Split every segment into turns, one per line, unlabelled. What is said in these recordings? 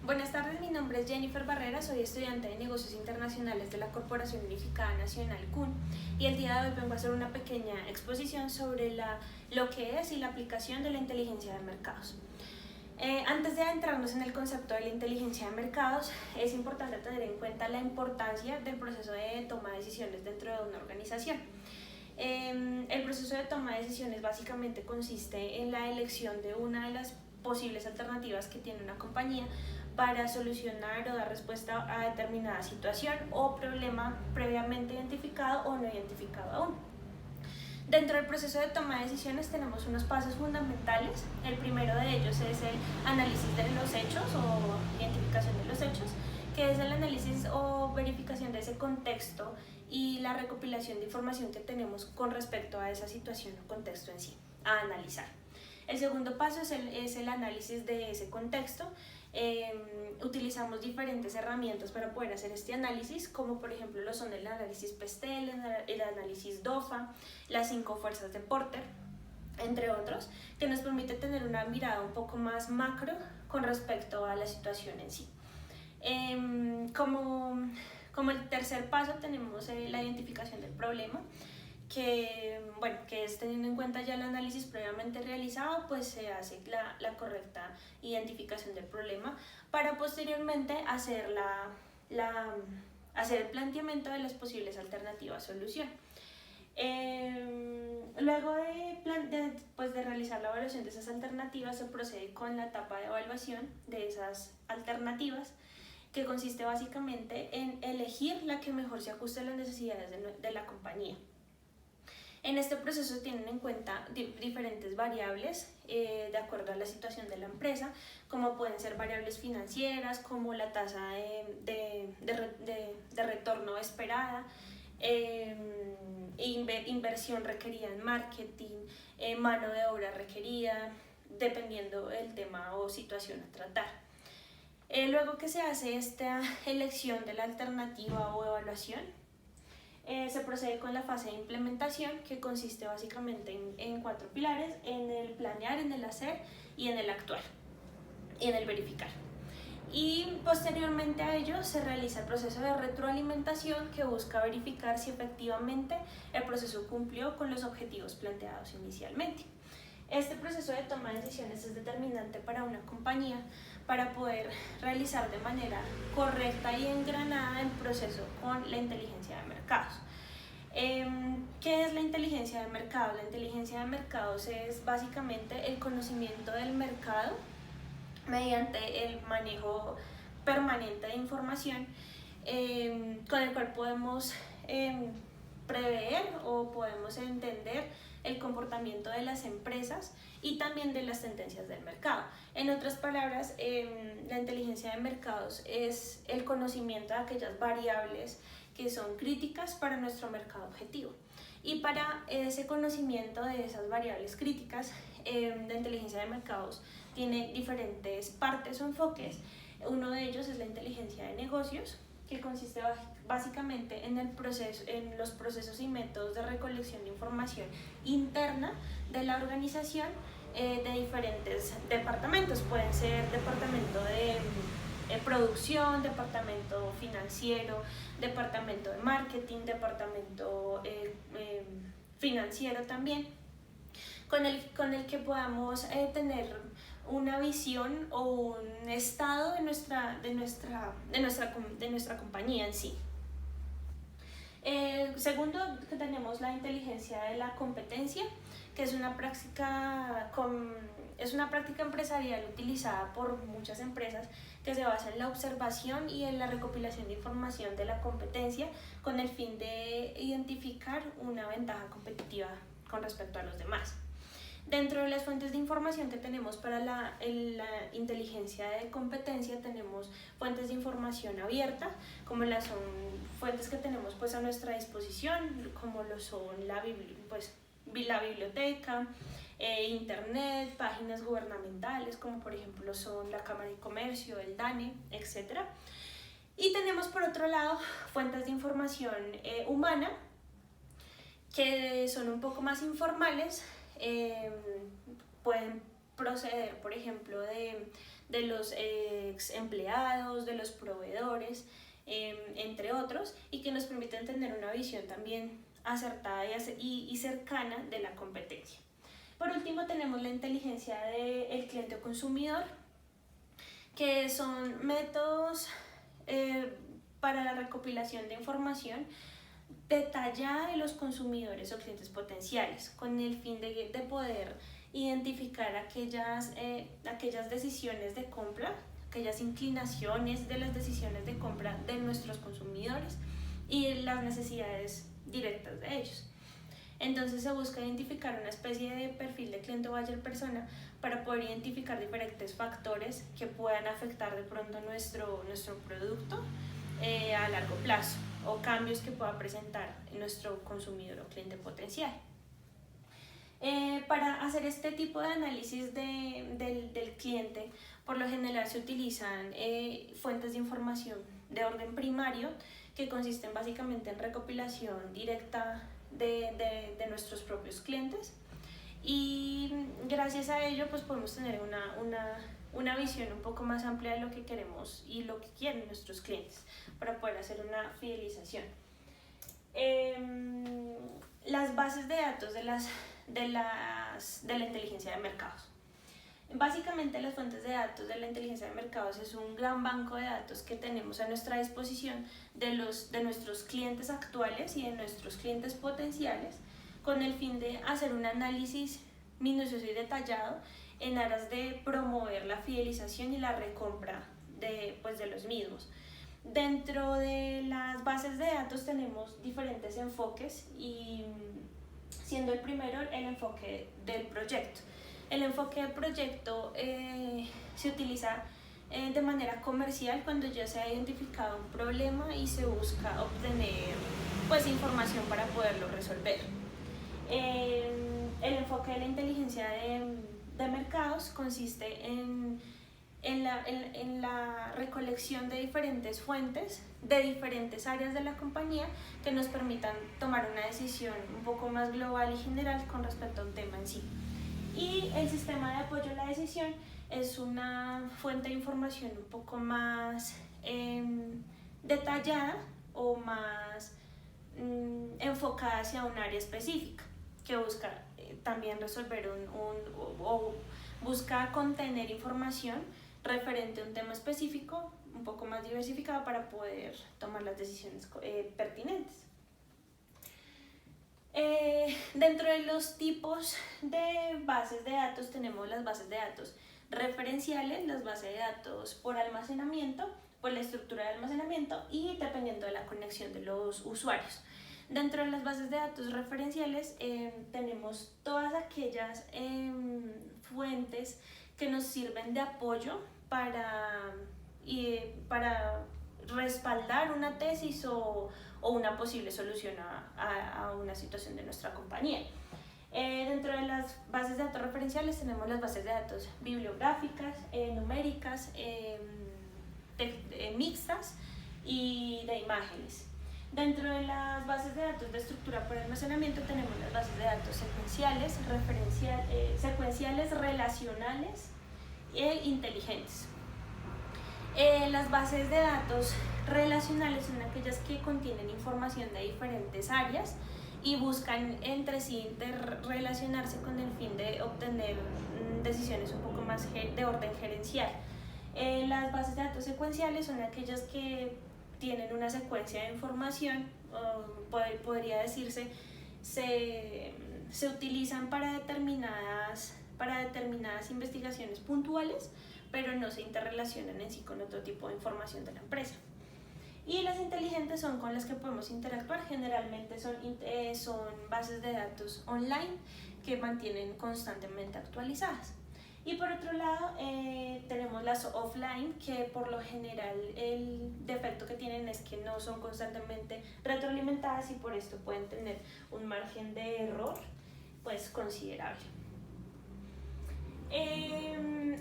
Buenas tardes, mi nombre es Jennifer Barrera, soy estudiante de Negocios Internacionales de la Corporación Unificada Nacional CUN y el día de hoy vengo a hacer una pequeña exposición sobre lo que es y la aplicación de la inteligencia de mercados. Antes de adentrarnos en el concepto de la inteligencia de mercados, es importante tener en cuenta la importancia del proceso de toma de decisiones dentro de una organización. El proceso de toma de decisiones básicamente consiste en la elección de una de las posibles alternativas que tiene una compañía para solucionar o dar respuesta a determinada situación o problema previamente identificado o no identificado aún. Dentro del proceso de toma de decisiones tenemos unos pasos fundamentales. El primero de ellos es el análisis de los hechos o identificación de los hechos, que es el análisis o verificación de ese contexto y la recopilación de información que tenemos con respecto a esa situación o contexto en sí, a analizar. El segundo paso es el análisis de ese contexto. Utilizamos diferentes herramientas para poder hacer este análisis, como por ejemplo lo son el análisis Pestel, el análisis DOFA, las 5 fuerzas de Porter, entre otros, que nos permite tener una mirada un poco más macro con respecto a la situación en sí. Como el tercer paso tenemos la identificación del problema, que es teniendo en cuenta ya el análisis previamente realizado, pues se hace la correcta identificación del problema para posteriormente hacer hacer el planteamiento de las posibles alternativas solución. Luego de realizar la evaluación de esas alternativas, se procede con la etapa de evaluación de esas alternativas, que consiste básicamente en elegir la que mejor se ajuste a las necesidades de la compañía. En este proceso se tienen en cuenta diferentes variables de acuerdo a la situación de la empresa, como pueden ser variables financieras, como la tasa de retorno esperada, inversión requerida en marketing, mano de obra requerida, dependiendo del tema o situación a tratar. Luego que se hace esta elección de la alternativa o evaluación, se procede con la fase de implementación, que consiste básicamente en 4 pilares: en el planear, en el hacer y en el actuar y en el verificar. Y posteriormente a ello se realiza el proceso de retroalimentación, que busca verificar si efectivamente el proceso cumplió con los objetivos planteados inicialmente. Este proceso de toma de decisiones es determinante para una compañía para poder realizar de manera correcta y engranada el proceso con la inteligencia de mercados. ¿Qué es la inteligencia de mercados? La inteligencia de mercados es básicamente el conocimiento del mercado mediante el manejo permanente de información, con el cual podemos prever o podemos entender el comportamiento de las empresas y también de las tendencias del mercado. En otras palabras, la inteligencia de mercados es el conocimiento de aquellas variables que son críticas para nuestro mercado objetivo. Y para ese conocimiento de esas variables críticas, la inteligencia de mercados tiene diferentes partes o enfoques. Uno de ellos es la inteligencia de negocios, que consiste básicamente en los procesos y métodos de recolección de información interna de la organización, de diferentes departamentos. Pueden ser departamento de producción, departamento financiero, departamento de marketing, departamento financiero también, con el que podamos tener una visión o un estado de nuestra compañía en sí. Segundo, tenemos la inteligencia de la competencia, que es una práctica empresarial utilizada por muchas empresas, que se basa en la observación y en la recopilación de información de la competencia con el fin de identificar una ventaja competitiva con respecto a los demás. Dentro de las fuentes de información que tenemos para la inteligencia de competencia, tenemos fuentes de información abierta, como las son fuentes que tenemos pues a nuestra disposición, como lo son la biblioteca, internet, páginas gubernamentales, como por ejemplo son la Cámara de Comercio, el DANE, etc. Y tenemos por otro lado fuentes de información humana, que son un poco más informales. Pueden proceder, por ejemplo, de de los ex empleados, de los proveedores, entre otros, y que nos permiten tener una visión también acertada y cercana de la competencia. Por último, tenemos la inteligencia del cliente o consumidor, que son métodos para la recopilación de información detallada de los consumidores o clientes potenciales, con el fin de poder identificar aquellas decisiones de compra, aquellas inclinaciones de las decisiones de compra de nuestros consumidores y las necesidades directas de ellos. Entonces se busca identificar una especie de perfil de cliente o buyer persona para poder identificar diferentes factores que puedan afectar de pronto nuestro producto a largo plazo, o cambios que pueda presentar nuestro consumidor o cliente potencial. Para hacer este tipo de análisis del cliente, por lo general se utilizan fuentes de información de orden primario, que consisten básicamente en recopilación directa de nuestros propios clientes, y gracias a ello pues podemos tener una visión un poco más amplia de lo que queremos y lo que quieren nuestros clientes para poder hacer una fidelización. Las bases de datos de la inteligencia de mercados. Básicamente las fuentes de datos de la inteligencia de mercados es un gran banco de datos que tenemos a nuestra disposición de nuestros clientes actuales y de nuestros clientes potenciales, con el fin de hacer un análisis minucioso y detallado en aras de promover la fidelización y la recompra de los mismos. Dentro de las bases de datos tenemos diferentes enfoques, y siendo el primero el enfoque del proyecto. El enfoque del proyecto se utiliza de manera comercial cuando ya se ha identificado un problema y se busca obtener información para poderlo resolver. El enfoque de la inteligencia de mercados consiste en la recolección de diferentes fuentes de diferentes áreas de la compañía que nos permitan tomar una decisión un poco más global y general con respecto a un tema en sí. Y el sistema de apoyo a la decisión es una fuente de información un poco más detallada o más enfocada hacia un área específica, que busca también resolver o busca contener información referente a un tema específico un poco más diversificado para poder tomar las decisiones pertinentes. Dentro de los tipos de bases de datos tenemos las bases de datos referenciales, las bases de datos por almacenamiento, por la estructura de almacenamiento y dependiendo de la conexión de los usuarios. Dentro de las bases de datos referenciales tenemos todas aquellas fuentes que nos sirven de apoyo para respaldar una tesis o una posible solución a una situación de nuestra compañía. Dentro de las bases de datos referenciales tenemos las bases de datos bibliográficas, numéricas, mixtas y de imágenes. Dentro de las bases de datos de estructura por almacenamiento tenemos las bases de datos secuenciales, relacionales e inteligentes. Las bases de datos relacionales son aquellas que contienen información de diferentes áreas y buscan entre sí interrelacionarse con el fin de obtener decisiones un poco más de orden gerencial. Las bases de datos secuenciales son aquellas que tienen una secuencia de información, podría decirse, se utilizan para determinadas investigaciones puntuales, pero no se interrelacionan en sí con otro tipo de información de la empresa. Y las inteligentes son con las que podemos interactuar, generalmente son bases de datos online que mantienen constantemente actualizadas. Y por otro lado tenemos las offline, que por lo general el defecto que tienen es que no son constantemente retroalimentadas y por esto pueden tener un margen de error considerable.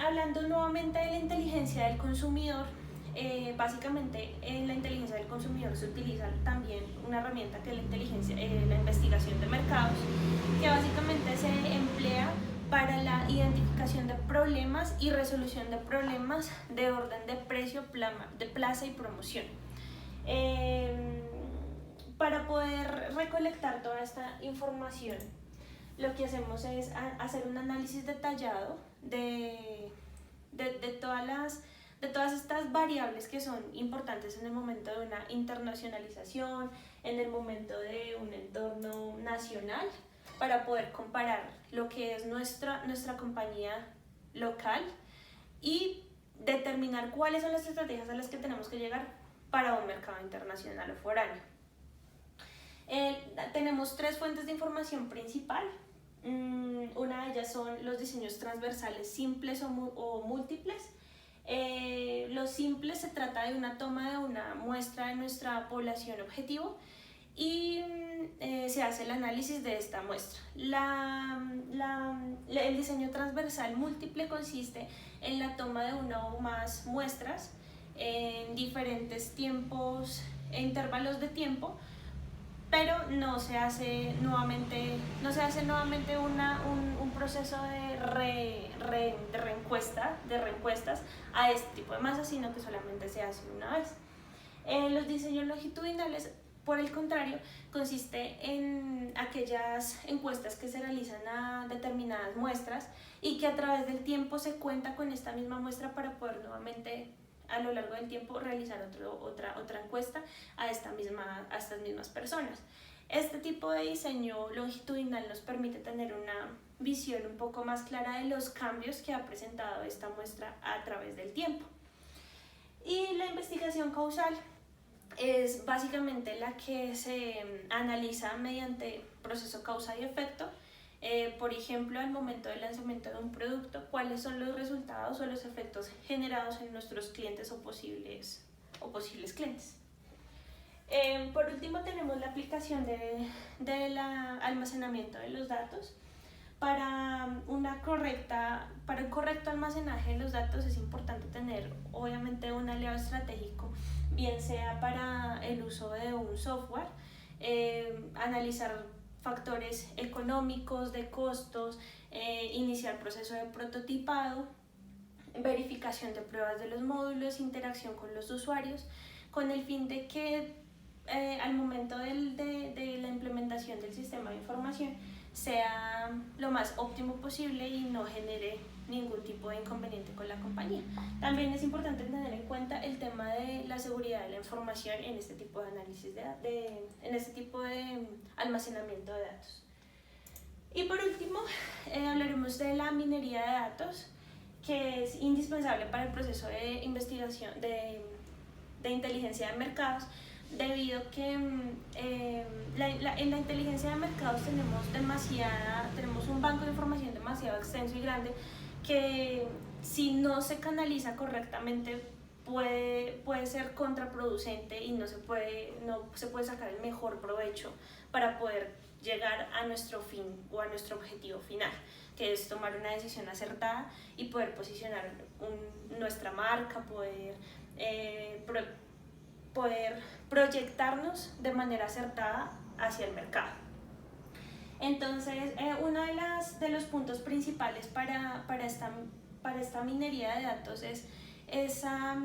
Hablando nuevamente de la inteligencia del consumidor, básicamente en la inteligencia del consumidor se utiliza también una herramienta que es la investigación de mercados, que básicamente se emplea para la identificación de problemas y resolución de problemas de orden de precio, de plaza y promoción. Para poder recolectar toda esta información, lo que hacemos es hacer un análisis detallado de todas estas variables que son importantes en el momento de una internacionalización, en el momento de un entorno nacional, para poder comparar lo que es nuestra compañía local y determinar cuáles son las estrategias a las que tenemos que llegar para un mercado internacional o foráneo. Tenemos 3 fuentes de información principal. Una de ellas son los diseños transversales simples o múltiples. Los simples se trata de una toma de una muestra de nuestra población objetivo y se hace el análisis de esta muestra. El diseño transversal múltiple consiste en la toma de una o más muestras en diferentes tiempos e intervalos de tiempo, pero no se hace nuevamente un proceso de reencuestas a este tipo de masas, sino que solamente se hace una vez. Los diseños longitudinales, por el contrario, consiste en aquellas encuestas que se realizan a determinadas muestras y que a través del tiempo se cuenta con esta misma muestra para poder nuevamente a lo largo del tiempo realizar otra encuesta a estas mismas personas. Este tipo de diseño longitudinal nos permite tener una visión un poco más clara de los cambios que ha presentado esta muestra a través del tiempo. Y la investigación causal es básicamente la que se analiza mediante proceso causa y efecto. Por ejemplo, al momento del lanzamiento de un producto, cuáles son los resultados o los efectos generados en nuestros clientes o posibles clientes. Por último, tenemos la aplicación del almacenamiento de los datos. Para un correcto almacenaje de los datos es importante tener obviamente un aliado estratégico, bien sea para el uso de un software, analizar factores económicos, de costos, iniciar proceso de prototipado, verificación de pruebas de los módulos, interacción con los usuarios, con el fin de que al momento de la implementación del sistema de información sea lo más óptimo posible y no genere ningún tipo de inconveniente con la compañía. También es importante tener en cuenta el tema de la seguridad de la información en este tipo de análisis, en este tipo de almacenamiento de datos. Y por último, hablaremos de la minería de datos, que es indispensable para el proceso de investigación de inteligencia de mercados, debido a que en la inteligencia de mercados tenemos un banco de información demasiado extenso y grande que, si no se canaliza correctamente, puede ser contraproducente y no se puede sacar el mejor provecho para poder llegar a nuestro fin o a nuestro objetivo final, que es tomar una decisión acertada y poder posicionar nuestra marca, poder proyectarnos de manera acertada hacia el mercado. Entonces, uno de los puntos principales para esta minería de datos es esa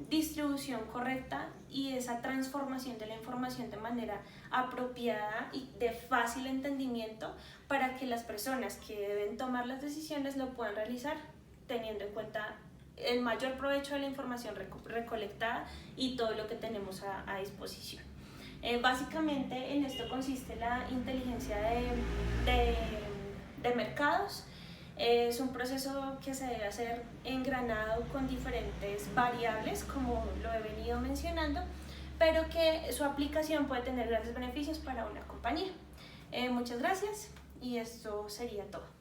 distribución correcta y esa transformación de la información de manera apropiada y de fácil entendimiento, para que las personas que deben tomar las decisiones lo puedan realizar teniendo en cuenta el mayor provecho de la información recolectada y todo lo que tenemos a disposición. Básicamente en esto consiste la inteligencia de mercados. Es un proceso que se debe hacer engranado con diferentes variables, como lo he venido mencionando, pero que su aplicación puede tener grandes beneficios para una compañía. Muchas gracias y esto sería todo.